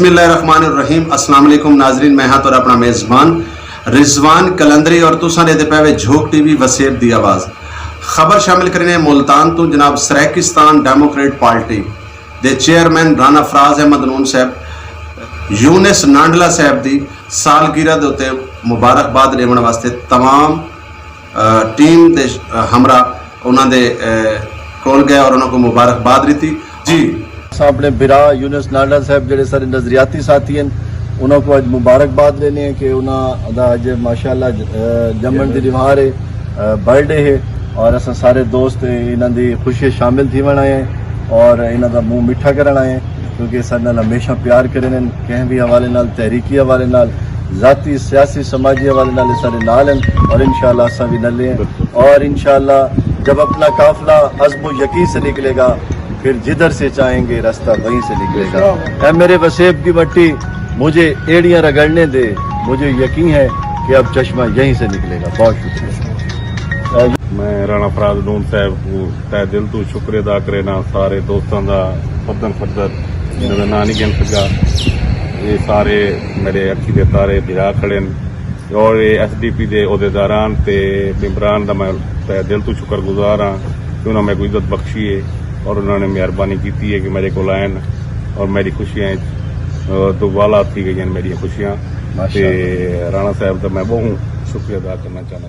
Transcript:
बिस्मिल्लाहिर्रहमानिर्रहीम। अस्सलाम वालेकुम नाजरीन, मैं हाँ तो अपना मेज़बान रिजवान कलंदरी और तुसा ने पे झोक टीवी वसेब दी आवाज़ खबर शामिल करने मुल्तान तो जनाब सराकिस्तान डेमोक्रेट पार्टी दे चेयरमैन राना फराज अहमद नून साहब यूनिस नांडला साहब की सालगिरह के उत्ते मुबारकबाद देने वास्ते तमाम टीम के हमरा उन्होंने कोल गए और उन्होंने मुबारकबाद दी जी। अपने बिरा यूनिस नांडला साहब जो सारे नजरियाती साथी हैं उन्होंने अज मुबारकबाद देने हैं कि उन्होंने अज माशाअल्लाह जमन की रिवार है, बर्थडे है और अस सारे दोस्त इन्हों की खुशी शामिल थी आए हैं और इन्हों का मुँह मिठा कर आए हैं क्योंकि सारे हमेशा प्यार करें कहीं भी हवाले नाल, तहरीकी हवाले नाल, जाती सियासी समाजी हवाले नाल सारे नाल हैं और इंशाअल्लाह असा भी नले हैं और इंशाअल्लाह जब अपना काफिला अज़्म यकीन से निकलेगा फिर जिधर से चाहेंगे रास्ता वहीं से निकलेगा। ऐ मेरे वसेब की मट्टी मुझे एड़ियां रगड़ने दे, मुझे यकीन है कि अब चश्मा यहीं से निकलेगा। बहुत शुक्रिया। मैं राणा फराज नून साहब को तय दिल तो शुक्रिया अदा करना सारे दोस्तों का फर्दन फर्दर इन्होंने ना नहीं गिन सका। ये सारे मेरे अखी के तारे बिरा खड़े और ये SDP के अहदेदारान ते मेंबरान का मैं तय दिल तो शुक्रगुजार हाँ कि उन्होंने मेरे को इज्जत बख्शी है और उन्होंने मेहरबानी की है कि मेरे को आए और मेरी खुशियाँ दोबाला थी गई मेरी खुशियाँ। राणा साहब का मैं बहुत शुक्रिया अदा करना चाहना।